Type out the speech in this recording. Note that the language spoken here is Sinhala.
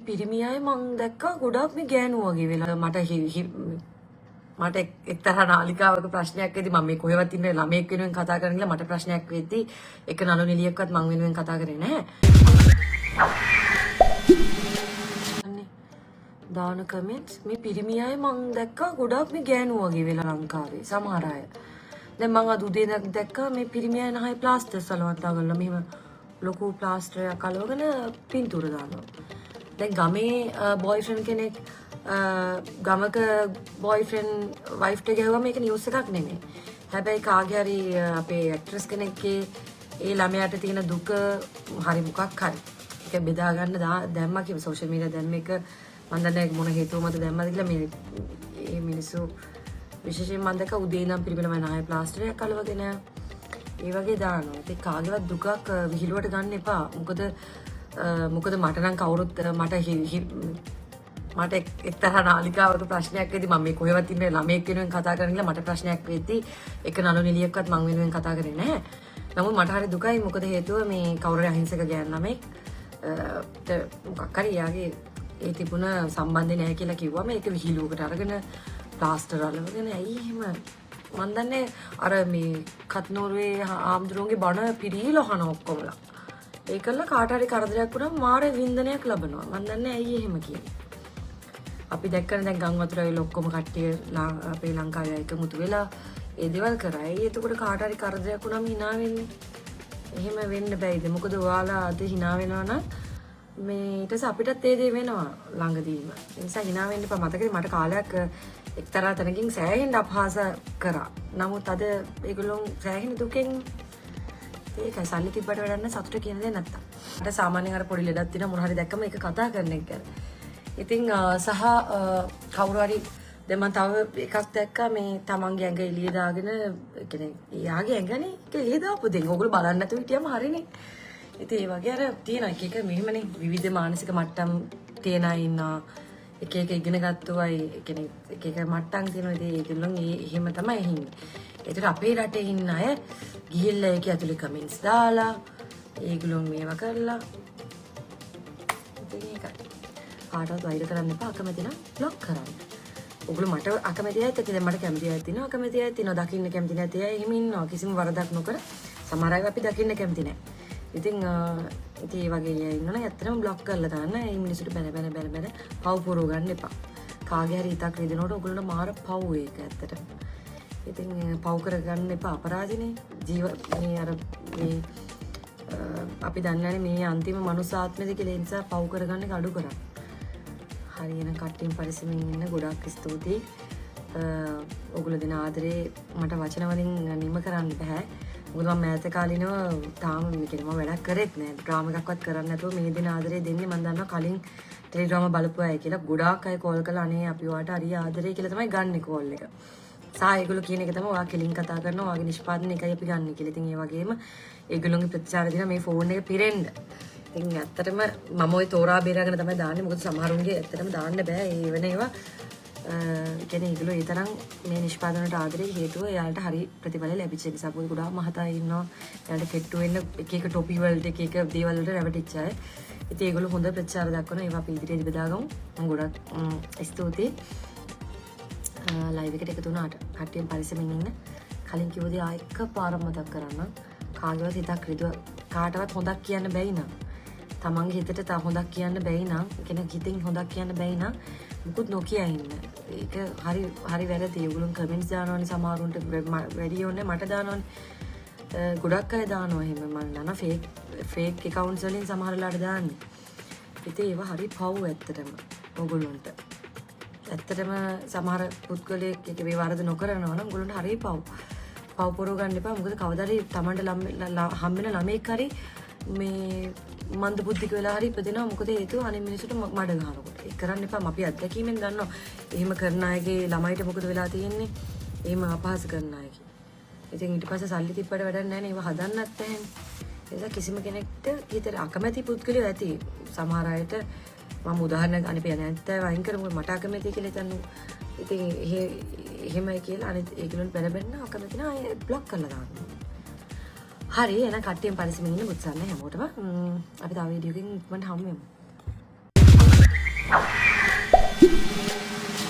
පිරිමියයි මං දැක්කා ගොඩක් මේ ගෑනු වගේ වෙලා මට එක්තරා නාලිකාවක ප්‍රශ්නයක් වෙද්දි මම මේ කොහෙවත් ඉන්න ළමයෙක් වෙනුවෙන් කතා කරන කියලා මට ප්‍රශ්නයක් වෙද්දි එක නළු නිලියක්වත් මං වෙනුවෙන් කතා කරේ නැහැ. දාන කමෙන්ට්ස් මේ පිරිමියයි මං දැක්කා ගොඩක් මේ ගෑනු වගේ වෙලා ලංකාවේ සමහර අය. දැන් මං අද උදේ දැක්කා මේ පිරිමියයි නහයි ප්ලාස්ටර් සලවන්තා කරලා මෙහෙම ලොකු ප්ලාස්ටරයක් අලවගෙන පින්තූර දානවා. දැන් ගමේ බොයිෆ්‍රෙන්ඩ් කෙනෙක් ගමක බොයිෆ්‍රෙන්ඩ් වයිෆ්ට ගැහුවා මේක නිවුස් එකක් නෙමෙයි. හැබැයි කාගේ හරි අපේ ඇක්ට්‍රස් කෙනෙක්ගේ ඒ ළමයාට තියෙන දුක හරි මොකක් හරි ඒක බෙදා ගන්න දැම්මා කිව්ව සෝෂල් මීඩියා දැම්ම එක මම දන්නේ මොන හේතුව මත දැම්මද කියලා මේ මිනිස්සු විශේෂයෙන් මම දැක්ක උදේ ඉඳන් පිළිවෙලම නැහැ ප්ලාස්ටරයක් අලවගෙන ඒ වගේ දානවා. ඒක කාගේවත් දුකක් විහිළුවට ගන්න එපා. මොකද මට නම් කවුරුත් මට එක්තරා නාලිකාවක ප්‍රශ්නයක් වෙද්දි මම මේ කොහෙවත් ඉන්න ළමයෙක් වෙනුවෙන් කතා කරන කියලා මට ප්‍රශ්නයක් වෙද්දි එක නළු නිලියක්වත් මං වෙනුවෙන් කතා කරේ නැහැ. නමුත් මට හරි දුකයි මොකද හේතුව මේ කවුරුරි අහිංසක ගෑන් ළමෙක් මොකක් හරි යාගේ ඒ තිබුණ සම්බන්ධේ නැහැ කියලා කිව්වම ඒක විහිළුවකට අරගෙන ප්ලාස්ටර් අලවගෙන ඇයි එහෙම මන් දන්නේ අර මේ කත්නෝරුවේ ආම්දුරුන්ගේ බණ පිරීල අහන ඔක්කොමලා. ඒකල කාට හරි කරදරයක් වුණාම මාර වින්දනයක් ලබනවා. මන් දන්නේ ඇයි එහෙම කියන්නේ. අපි දැක්කනේ දැන් ගම් වතුර ඇවිල්ලා ඔක්කොම කට්ටිය අපේ ලංකාවේ එකමුතු වෙලා ඒ දේවල් කරා. එතකොට කාට හරි කරදරයක් වුණාම hina වෙන්නේ. එහෙම වෙන්න බෑයිද? මොකද ඔයාලා අද hina වෙනවා නම් මේ ඊට පස්සේ අපිටත් ඒ දේ වෙනවා ළඟදීම. ඒ නිසා hina වෙන්න එපා. මතකද මට කාලයක් එක්තරා තැනකින් සෑහෙන්න අපහාස කරා. නමුත් අද ඒගොල්ලෝ සෑහෙන දුකෙන් ඒකයි සල්ලි තිබ්බට වැඩක් නැහැ සතුට කියන දේ නැත්තම්. මට සාමාන්‍යයෙන් අර පොඩි ලෙඩක් තියෙනවා මොන හරි දැක්කම ඒක කතා කරන එක ගැන. ඉතින් සහ කවුරු හරි දැන් මම තව එකක් දැක්කා මේ තමන්ගේ ඇඟ එළිය දාගෙන කියන්නේ එයාගේ ඇඟනේ ඒක එළිය දාපු දෙන්. ඕගොල්ලෝ බලන්න නැතුව හිටියම හරිනේ. ඉතින් ඒ වගේ අර තියෙන එක එක මෙහෙමනේ විවිධ මානසික මට්ටම් තියෙන අය ඉන්නවා. එක එක ඉගෙන ගත්තෝ අය කියන්නේ එක එක මට්ටම් තියෙනවා. ඉතින් ඒගොල්ලෝ එහෙම තමයි ඉන්නේ. ඒතර අපේ රටේ ඉන්න අය ගිහිල්ලා ඒක ඇතුලේ කමෙන්ට්ස් දාලා ඒගොල්ලෝ මේවා කරලා ඉතින් ඒකයි. කාටවත් වෛර කරන්න එපා. අකමැති නම් බ්ලොක් කරන්න. ඔගොල්ලෝ මට අකමැති අයත් එක්ක දැන් මට කැමති අයත් ඉන්නවා. අකමැති අයත් ඉන්නවා. දකින්න කැමති නැති අය එහෙම ඉන්නවා. කිසිම වරදක් නොකර සමහර අය අපි දකින්න කැමති නැහැ. ඉතින් ඒ වගේ අය ඉන්නවනම් ඇත්තටම බ්ලොක් කරලා දාන්න. මේ මිනිස්සුන්ට බැන පව් පුරව ගන්න එපා. කාගේ හරි හිතක් රිදෙනකොට ඔයගොල්ලෝ මාර පව් ඒක ඇත්තටම. ඉතින් පව් කරගන්න එපා අපරාධනේ. මේ අපි දන්නේ මේ අන්තිම මනුසාත්මෙද කියලා නිසා පව් කරගන්න එක අඩු කරන්න. හරියන කට්ටියන් පරිස්සමින් ඉන්න ගොඩක් ස්තුතියි. ඔයගොල්ලෝ දෙන ආදරේ මට වචන වලින් නිම කරන්න බෑ. මොකද මම මෑත කාලිනව තාම මම වැඩක් කරෙත් නෑ. ඩ්‍රාමා එකක්වත් කරන්න නැතුව මේ දෙන ආදරේ දෙන්නේ මම දන්නවා කලින් ටෙලිඩ්‍රාමා බලපු අය කියලා ගොඩාක් අය කෝල් කරලා අනේ අපි ඔයාට හරි ආදරේ කියලා තමයි ගන්නෙ කෝල් එක. ඒගොල්ලෝ කියන එක තමයි ඔයා කෙලින් කතා කරනවා ඔයාගේ නිෂ්පාදන එකයි අපි ගන්න කියලා. ඉතින් ඒ වගේම ඒගොල්ලෝගේ ප්‍රතිචාර දෙන මේ ෆෝන් එක පිරෙන්න. ඉතින් ඇත්තටම මම ওই තෝරා බේරාගෙන තමයි දාන්නේ. මොකද සමහරුන්ගේ ඇත්තටම දාන්න බෑ. ඒ වෙන ඒවා කියන්නේ ඒගොල්ලෝ ඒ තරම් මේ නිෂ්පාදනට ආදරේ හේතුව එයාලට හරි ප්‍රතිඵල ලැබිච්ච නිසා. පොඩි ගොඩාක් මහතා ඉන්නවා. එයාලට කෙට්ටු වෙන්න එක එක ටොපි වලට එක එක දේවල් වලට රැවටිච්ච අය. ඉතින් ඒගොල්ලෝ හොඳ ප්‍රතිචාර දක්වනවා. ඒවා අපි ඉදිරියට බෙදාගමු. මම ගොඩක් ස්තුතියි. ලයිව් එකට එකතු වුණාට කට්ටියන් පරිස්සමින් ඉන්න. කලින් කිව්ව දේ ආයෙක පාරක් මතක් කරන්න. කාගේවත් හිතක් රිදුව කාටවත් හොඳක් කියන්න බැයි නම් තමන්ගේ හිතට තව හොඳක් කියන්න බැයි නම් කෙනෙක් හිතින් හොඳක් කියන්න බැයි නම් මුකුත් නොකිය ඉන්න. ඒක හරි වැරදි. ඒගොල්ලෝ කමෙන්ට්ස් දානවනේ සමහරුන්ට වැඩි ඕනේ මට දානවනේ. ගොඩක් අය දානවා එහෙම මම නන ෆේක් account's වලින් සමහරලාට දාන්නේ. ඉතින් ඒව හරි පව් ඇත්තටම ඕගොල්ලන්ට. ඇත්තටම සමහර පුද්ගලයෙක් ඒක මේ වරද නොකරනවා නම් ඔයගොල්ලන්ට හරි පව් පුරව ගන්න එපා. මොකද කවදාද තමන්ට හම්බෙන ළමෙක් හරි මේ මන්ද බුද්ධික වෙලා හරි ඉපදෙනවා. මොකද හේතුව අනිත් මිනිස්සුන්ට මඩ ගන්නකොට. ඒක කරන්න එපා. අපි අත්දැකීමෙන් දන්නවා. එහෙම කරන අයගේ ළමයිට මොකද වෙලා තියෙන්නේ? එහෙම අපහාස කරන අයගේ. ඉතින් ඊට පස්සේ සල්ලි තිබ්බට වැඩක් නැහැ නේ. ඒව හදන්නත් නැහැ. ඒ නිසා කිසිම කෙනෙක්ට හිතේ අකමැති පුද්ගලයෝ ඇති. සමහර අයට මම උදාහරණයක් අනිත් නැත්නම් වයින් කරමු මට අකමැති කියලා හිතන්න. ඉතින් එහෙමයි කියලා අනිත් ඒගොල්ලන් බැලබෙන්න අකමැති නා බ්ලොක් කරලා දාන්න. හරි එහෙනම් කට්ටියන් පරිස්සමින් ඉන්න උත්සාහ නැහැ හැමෝටම. අපි තව වීඩියෝ එකකින් ඉක්මනට හමු වෙමු.